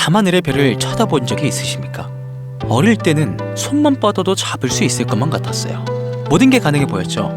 밤하늘의 별을 쳐다본 적이 있으십니까? 어릴 때는 손만 뻗어도 잡을 수 있을 것만 같았어요. 모든 게 가능해 보였죠.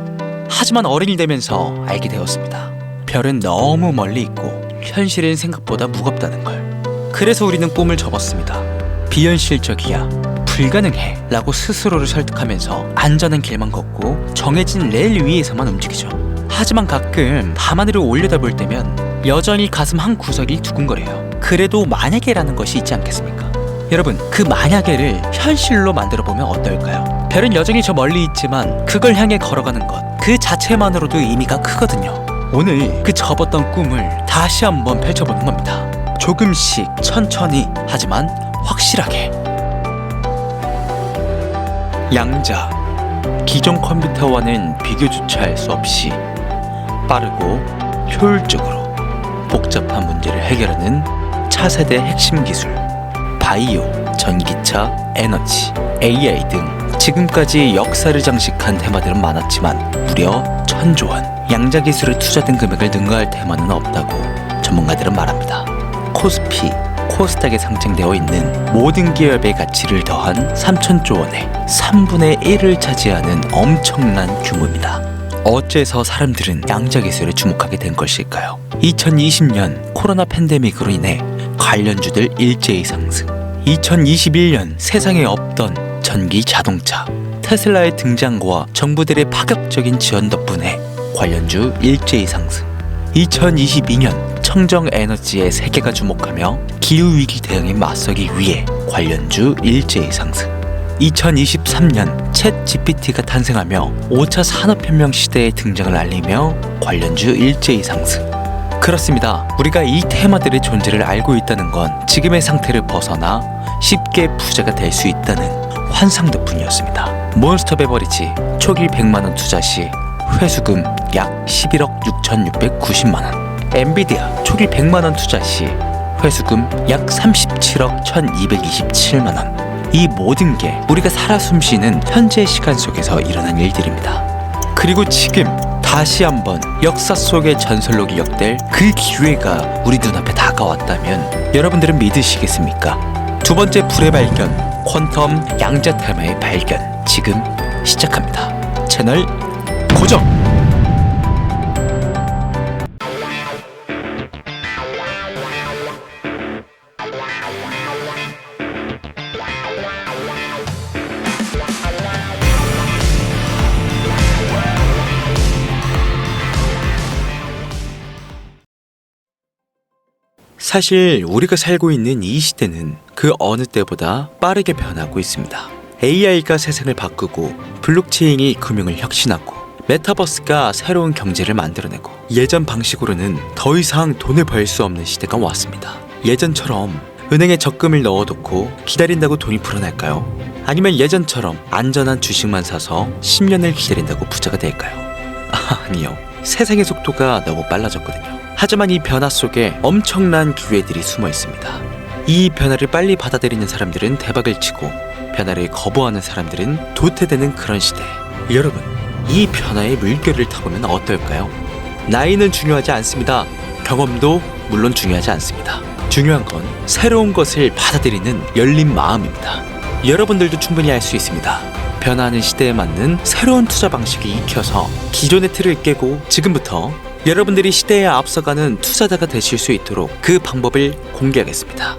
하지만 어른이 되면서 알게 되었습니다. 별은 너무 멀리 있고 현실은 생각보다 무겁다는 걸. 그래서 우리는 꿈을 접었습니다. 비현실적이야, 불가능해 라고 스스로를 설득하면서 안전한 길만 걷고 정해진 레일 위에서만 움직이죠. 하지만 가끔 밤하늘을 올려다볼 때면 여전히 가슴 한 구석이 두근거려요. 그래도 만약에라는 것이 있지 않겠습니까? 여러분, 그 만약에를 현실로 만들어보면 어떨까요? 별은 여전히 저 멀리 있지만 그걸 향해 걸어가는 것, 그 자체만으로도 의미가 크거든요. 오늘 그 접었던 꿈을 다시 한번 펼쳐보는 겁니다. 조금씩, 천천히, 하지만 확실하게. 양자, 기존 컴퓨터와는 비교조차 할 수 없이 빠르고 효율적으로 복잡한 문제를 해결하는 차세대 핵심 기술, 바이오, 전기차, 에너지, AI 등 지금까지 역사를 장식한 테마들은 많았지만 무려 1000조 원, 양자 기술에 투자된 금액을 능가할 테마는 없다고 전문가들은 말합니다. 코스피, 코스닥에 상장되어 있는 모든 기업의 가치를 더한 3000조 원의 3분의 1을 차지하는 엄청난 규모입니다. 어째서 사람들은 양자 기술에 주목하게 된 것일까요? 2020년 코로나 팬데믹으로 인해 관련주들 일제히 상승, 2021년 세상에 없던 전기 자동차, 테슬라의 등장과 정부들의 파격적인 지원 덕분에 관련주 일제히 상승, 2022년 청정 에너지에 세계가 주목하며 기후위기 대응에 맞서기 위해 관련주 일제히 상승, 2023년 챗 GPT가 탄생하며 5차 산업혁명 시대의 등장을 알리며 관련주 일제히 상승. 그렇습니다. 우리가 이 테마들의 존재를 알고 있다는 건 지금의 상태를 벗어나 쉽게 부자가 될 수 있다는 환상 덕분이었습니다. 몬스터 베버리지 초기 100만원 투자 시 회수금 약 11억 6,690만원, 엔비디아 초기 100만원 투자 시 회수금 약 37억 1,227만원. 이 모든 게 우리가 살아 숨쉬는 현재 시간 속에서 일어난 일들입니다. 그리고 지금 다시 한번 역사 속의 전설로 기억될 그 기회가 우리 눈앞에 다가왔다면 여러분들은 믿으시겠습니까? 두 번째 불의 발견, 퀀텀 양자 테마의 발견, 지금 시작합니다. 채널 고정! 사실 우리가 살고 있는 이 시대는 그 어느 때보다 빠르게 변하고 있습니다. AI가 세상을 바꾸고 블록체인이 금융을 혁신하고 메타버스가 새로운 경제를 만들어내고 예전 방식으로는 더 이상 돈을 벌 수 없는 시대가 왔습니다. 예전처럼 은행에 적금을 넣어놓고 기다린다고 돈이 불어날까요? 아니면 예전처럼 안전한 주식만 사서 10년을 기다린다고 부자가 될까요? 아니요. 세상의 속도가 너무 빨라졌거든요. 하지만 이 변화 속에 엄청난 기회들이 숨어 있습니다. 이 변화를 빨리 받아들이는 사람들은 대박을 치고 변화를 거부하는 사람들은 도태되는 그런 시대. 여러분, 이 변화의 물결을 타보면 어떨까요? 나이는 중요하지 않습니다. 경험도 물론 중요하지 않습니다. 중요한 건 새로운 것을 받아들이는 열린 마음입니다. 여러분들도 충분히 할 수 있습니다. 변화하는 시대에 맞는 새로운 투자 방식이 익혀서 기존의 틀을 깨고 지금부터 여러분들이 시대에 앞서가는 투자자가 되실 수 있도록 그 방법을 공개하겠습니다.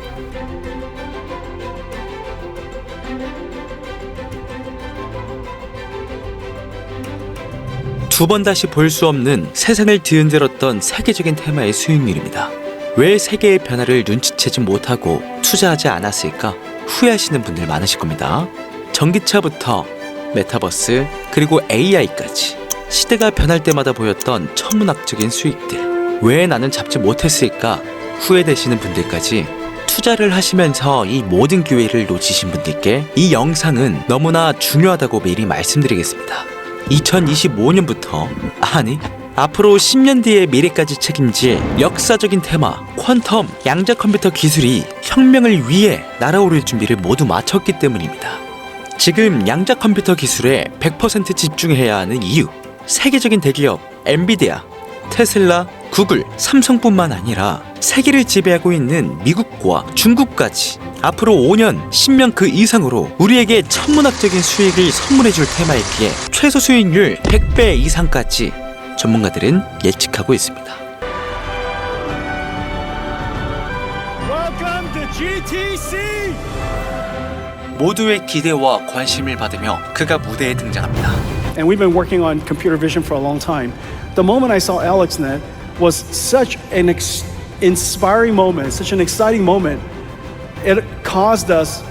두 번 다시 볼 수 없는 세상을 뒤흔들었던 세계적인 테마의 수익률입니다. 왜 세계의 변화를 눈치채지 못하고 투자하지 않았을까 후회하시는 분들 많으실 겁니다. 전기차부터 메타버스 그리고 AI까지 시대가 변할 때마다 보였던 천문학적인 수익들, 왜 나는 잡지 못했을까 후회되시는 분들까지 투자를 하시면서 이 모든 기회를 놓치신 분들께 이 영상은 너무나 중요하다고 미리 말씀드리겠습니다. 2025년부터 아니 앞으로 10년 뒤의 미래까지 책임질 역사적인 테마 퀀텀 양자 컴퓨터 기술이 혁명을 위해 날아오를 준비를 모두 마쳤기 때문입니다. 지금 양자 컴퓨터 기술에 100% 집중해야 하는 이유, 세계적인 대기업 엔비디아, 테슬라, 구글, 삼성뿐만 아니라 세계를 지배하고 있는 미국과 중국까지 앞으로 5년, 10년 그 이상으로 우리에게 천문학적인 수익을 선물해줄 테마이기에 최소 수익률 100배 이상까지 전문가들은 예측하고 있습니다. Welcome to GTC! 모두의 기대와 관심을 받으며 그가 무대에 등장합니다. And we've been working on computer vision for a long time. The moment I saw AlexNet was such an inspiring moment, such an exciting moment. It caused us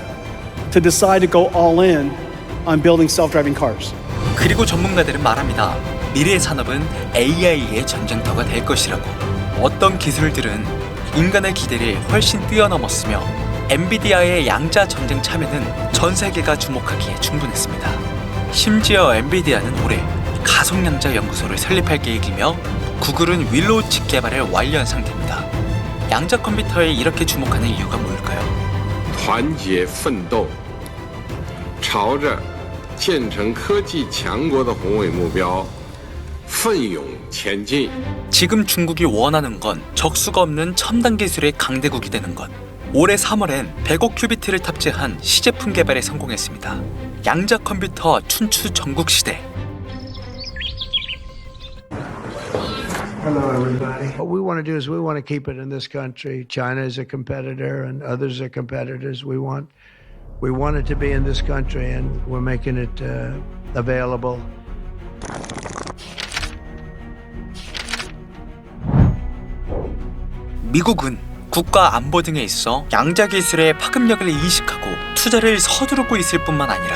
to decide to go all in on building self-driving cars. 그리고 전문가들은 말합니다. 미래의 산업은 AI의 전쟁터가 될 것이라고. 어떤 기술들은 인간의 기대를 훨씬 뛰어넘었으며 엔비디아의 양자 전쟁 참여는 전 세계가 주목하기에 충분했습니다. 심지어 엔비디아는 올해 가속양자 연구소를 설립할 계획이며 구글은 윌로우 칩 개발을 완료한 상태입니다. 양자 컴퓨터에 이렇게 주목하는 이유가 뭘까요? 团结奋斗，朝着建成科技强国的宏伟目标奋勇前进。 지금 중국이 원하는 건 적수가 없는 첨단 기술의 강대국이 되는 것. 올해 3월엔 100억 큐비트를 탑재한 시제품 개발에 성공했습니다. 양자 컴퓨터 춘추 전국 시대. Hello, everybody. What we want to do is we want to keep it in this country. China is a competitor, and others are competitors. We want it to be in this country, and we're making it available. 미국은 국가 안보 등에 있어 양자 기술의 파급력을 인식하고 투자를 서두르고 있을 뿐만 아니라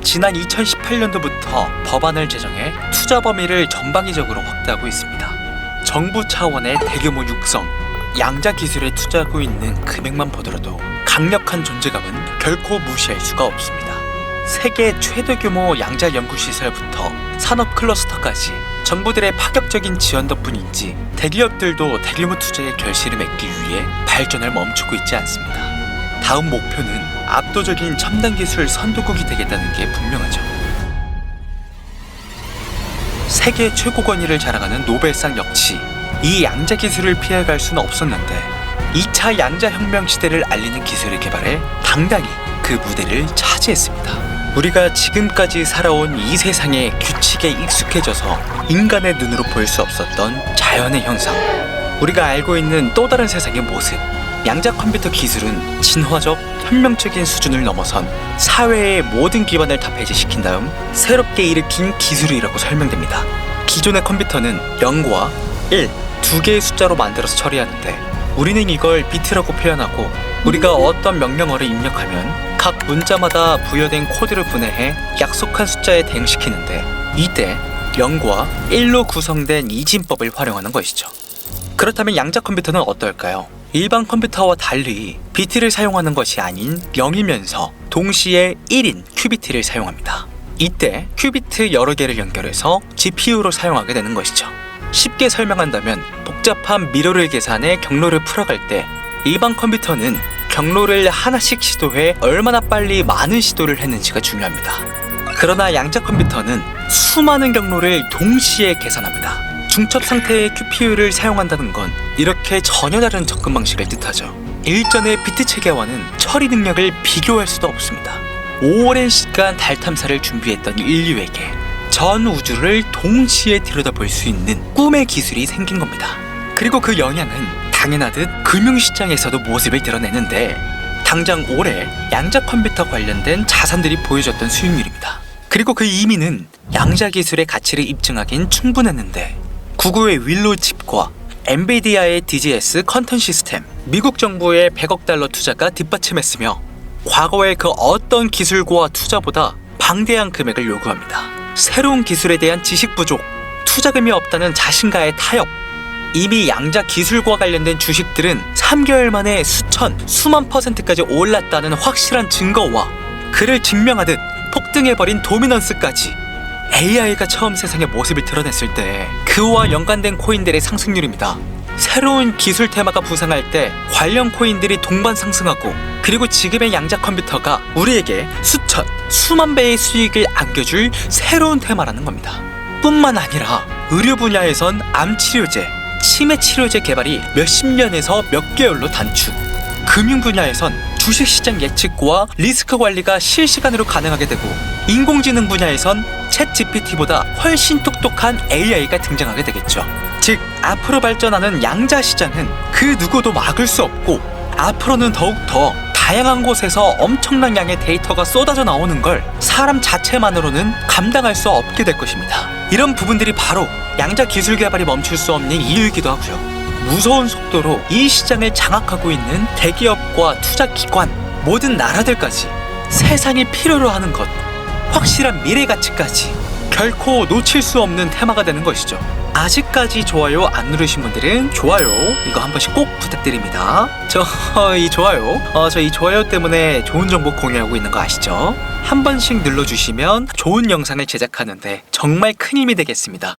지난 2018년도부터 법안을 제정해 투자 범위를 전방위적으로 확대하고 있습니다. 정부 차원의 대규모 육성, 양자 기술에 투자하고 있는 금액만 보더라도 강력한 존재감은 결코 무시할 수가 없습니다. 세계 최대 규모 양자 연구시설부터 산업 클러스터까지 정부들의 파격적인 지원 덕분인지 대기업들도 대규모 투자의 결실을 맺기 위해 발전을 멈추고 있지 않습니다. 다음 목표는 압도적인 첨단 기술 선도국이 되겠다는 게 분명하죠. 세계 최고 권위를 자랑하는 노벨상 역시 이 양자 기술을 피해갈 수는 없었는데 2차 양자 혁명 시대를 알리는 기술을 개발해 당당히 그 무대를 차지했습니다. 우리가 지금까지 살아온 이 세상의 규칙에 익숙해져서 인간의 눈으로 볼 수 없었던 자연의 현상, 우리가 알고 있는 또 다른 세상의 모습, 양자 컴퓨터 기술은 진화적, 혁명적인 수준을 넘어선 사회의 모든 기반을 다 배제시킨 다음 새롭게 일으킨 기술이라고 설명됩니다. 기존의 컴퓨터는 0과 1, 두 개의 숫자로 만들어서 처리하는데 우리는 이걸 비트라고 표현하고 우리가 어떤 명령어를 입력하면 각 문자마다 부여된 코드를 분해해 약속한 숫자에 대응시키는데 이때 0과 1로 구성된 이진법을 활용하는 것이죠. 그렇다면 양자 컴퓨터는 어떨까요? 일반 컴퓨터와 달리 비트를 사용하는 것이 아닌 0이면서 동시에 1인 큐비트를 사용합니다. 이때 큐비트 여러 개를 연결해서 GPU로 사용하게 되는 것이죠. 쉽게 설명한다면 복잡한 미러를 계산해 경로를 풀어갈 때 일반 컴퓨터는 경로를 하나씩 시도해 얼마나 빨리 많은 시도를 했는지가 중요합니다. 그러나 양자 컴퓨터는 수많은 경로를 동시에 계산합니다. 중첩 상태의 QPU를 사용한다는 건 이렇게 전혀 다른 접근 방식을 뜻하죠. 일전의 비트 체계와는 처리 능력을 비교할 수도 없습니다. 오랜 시간 달 탐사를 준비했던 인류에게 전 우주를 동시에 들여다볼 수 있는 꿈의 기술이 생긴 겁니다. 그리고 그 영향은 당연하듯 금융시장에서도 모습을 드러내는데 당장 올해 양자 컴퓨터 관련된 자산들이 보여줬던 수익률입니다. 그리고 그 의미는 양자 기술의 가치를 입증하긴 충분했는데 구글의 윌로우 칩과 엔비디아의 DGS 컨텐 시스템, 미국 정부의 100억 달러 투자가 뒷받침했으며 과거의 그 어떤 기술과 투자보다 방대한 금액을 요구합니다. 새로운 기술에 대한 지식 부족, 투자금이 없다는 자신과의 타협, 이미 양자 기술과 관련된 주식들은 3개월 만에 수만 %까지 올랐다는 확실한 증거와 그를 증명하듯 폭등해버린 도미넌스까지 AI가 처음 세상의 모습을 드러냈을 때 그와 연관된 코인들의 상승률입니다. 새로운 기술 테마가 부상할 때 관련 코인들이 동반 상승하고, 그리고 지금의 양자 컴퓨터가 우리에게 수천, 수만 배의 수익을 안겨줄 새로운 테마라는 겁니다. 뿐만 아니라 의료 분야에선 암 치료제, 치매 치료제 개발이 몇십 년에서 몇 개월로 단축, 금융 분야에선 주식시장 예측과 리스크 관리가 실시간으로 가능하게 되고, 인공지능 분야에선 챗 GPT보다 훨씬 똑똑한 AI가 등장하게 되겠죠. 즉, 앞으로 발전하는 양자 시장은 그 누구도 막을 수 없고, 앞으로는 더욱더 다양한 곳에서 엄청난 양의 데이터가 쏟아져 나오는 걸 사람 자체만으로는 감당할 수 없게 될 것입니다. 이런 부분들이 바로 양자 기술 개발이 멈출 수 없는 이유이기도 하고요. 무서운 속도로 이 시장을 장악하고 있는 대기업과 투자기관, 모든 나라들까지 세상이 필요로 하는 것, 확실한 미래 가치까지 결코 놓칠 수 없는 테마가 되는 것이죠. 아직까지 좋아요 안 누르신 분들은 좋아요 이거 한 번씩 꼭 부탁드립니다. 저 이 좋아요 때문에 좋은 정보 공유하고 있는 거 아시죠? 한 번씩 눌러주시면 좋은 영상을 제작하는데 정말 큰 힘이 되겠습니다.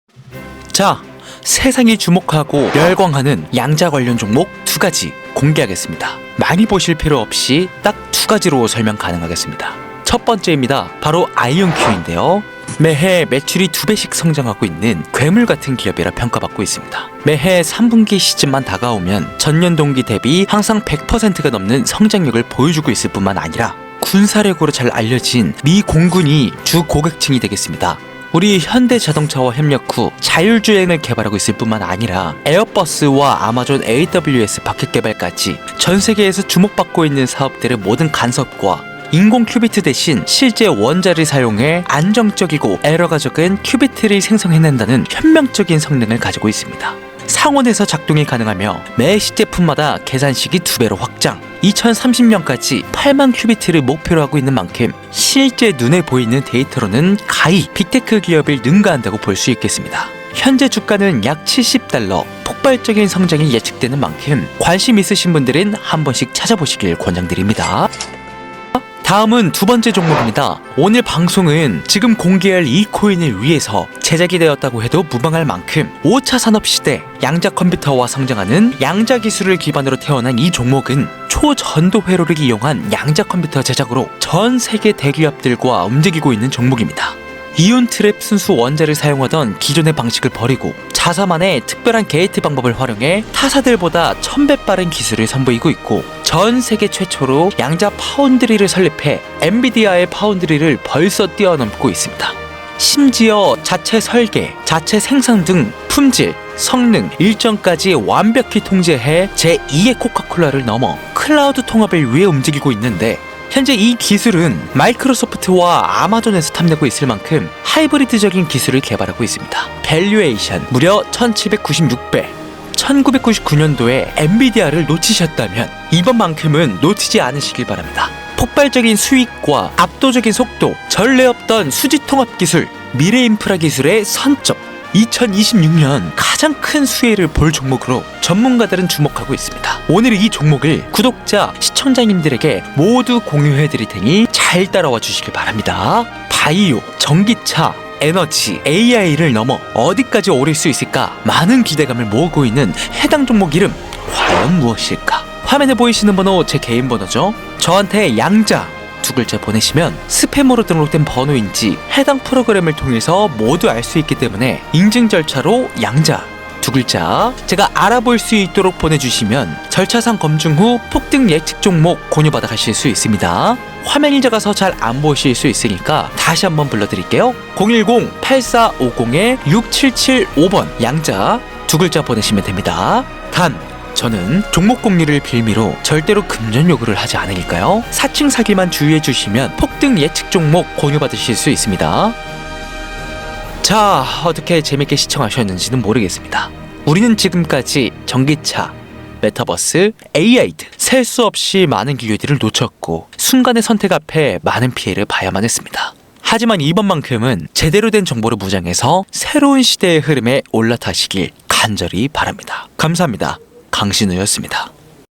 자, 세상이 주목하고 열광하는 양자 관련 종목 2가지 공개하겠습니다. 많이 보실 필요 없이 딱 2가지로 설명 가능하겠습니다. 첫 번째입니다. 바로 아이온큐인데요. 매해 매출이 2배씩 성장하고 있는 괴물 같은 기업이라 평가받고 있습니다. 매해 3분기 시즌만 다가오면 전년 동기 대비 항상 100%가 넘는 성장력을 보여주고 있을 뿐만 아니라 군사력으로 잘 알려진 미 공군이 주 고객층이 되겠습니다. 우리 현대자동차와 협력 후 자율주행을 개발하고 있을 뿐만 아니라 에어버스와 아마존 AWS 바켓 개발까지 전 세계에서 주목받고 있는 사업들의 모든 간섭과 인공 큐비트 대신 실제 원자를 사용해 안정적이고 에러가 적은 큐비트를 생성해낸다는 혁명적인 성능을 가지고 있습니다. 상온에서 작동이 가능하며 매 시제품마다 계산식이 2배로 확장, 2030년까지 8만 큐비트를 목표로 하고 있는 만큼 실제 눈에 보이는 데이터로는 가히 빅테크 기업을 능가한다고 볼 수 있겠습니다. 현재 주가는 약 $70, 폭발적인 성장이 예측되는 만큼 관심 있으신 분들은 한 번씩 찾아보시길 권장드립니다. 다음은 2번째 종목입니다. 오늘 방송은 지금 공개할 이 코인을 위해서 제작이 되었다고 해도 무방할 만큼 5차 산업시대 양자 컴퓨터와 성장하는 양자 기술을 기반으로 태어난 이 종목은 초전도 회로를 이용한 양자 컴퓨터 제작으로 전 세계 대기업들과 움직이고 있는 종목입니다. 이온 트랩 순수 원자를 사용하던 기존의 방식을 버리고 자사만의 특별한 게이트 방법을 활용해 타사들보다 1000배 빠른 기술을 선보이고 있고, 전 세계 최초로 양자 파운드리를 설립해 엔비디아의 파운드리를 벌써 뛰어넘고 있습니다. 심지어 자체 설계, 자체 생산 등 품질, 성능, 일정까지 완벽히 통제해 제2의 코카콜라를 넘어 클라우드 통합을 위해 움직이고 있는데, 현재 이 기술은 마이크로소프트와 아마존에서 탐내고 있을 만큼 하이브리드적인 기술을 개발하고 있습니다. 밸류에이션 무려 1796배. 1999년도에 엔비디아를 놓치셨다면 이번만큼은 놓치지 않으시길 바랍니다. 폭발적인 수익과 압도적인 속도, 전례 없던 수지 통합 기술, 미래 인프라 기술의 선점, 2026년 가장 큰 수혜를 볼 종목으로 전문가들은 주목하고 있습니다. 오늘 이 종목을 구독자, 시청자님들에게 모두 공유해 드릴 테니 잘 따라와 주시길 바랍니다. 바이오, 전기차, 에너지, AI를 넘어 어디까지 오를 수 있을까 많은 기대감을 모으고 있는 해당 종목 이름 과연 무엇일까? 화면에 보이시는 번호 제 개인 번호죠. 저한테 양자 2글자 보내시면 스팸으로 등록된 번호인지 해당 프로그램을 통해서 모두 알 수 있기 때문에 인증 절차로 양자 2글자 제가 알아볼 수 있도록 보내주시면 절차상 검증 후 폭등 예측 종목 공유받아 가실 수 있습니다. 화면이 작아서 잘 안 보실 수 있으니까 다시 한번 불러드릴게요. 010-8450-6775번 양자 2글자 보내시면 됩니다. 단 저는 종목 공유를 빌미로 절대로 금전 요구를 하지 않으니까요. 사칭 사기만 주의해 주시면 폭등 예측 종목 공유받으실 수 있습니다. 자, 어떻게 재밌게 시청하셨는지는 모르겠습니다. 우리는 지금까지 전기차, 메타버스, AI 등 셀 수 없이 많은 기회들을 놓쳤고 순간의 선택 앞에 많은 피해를 봐야만 했습니다. 하지만 이번만큼은 제대로 된 정보를 무장해서 새로운 시대의 흐름에 올라타시길 간절히 바랍니다. 감사합니다. 강신우였습니다.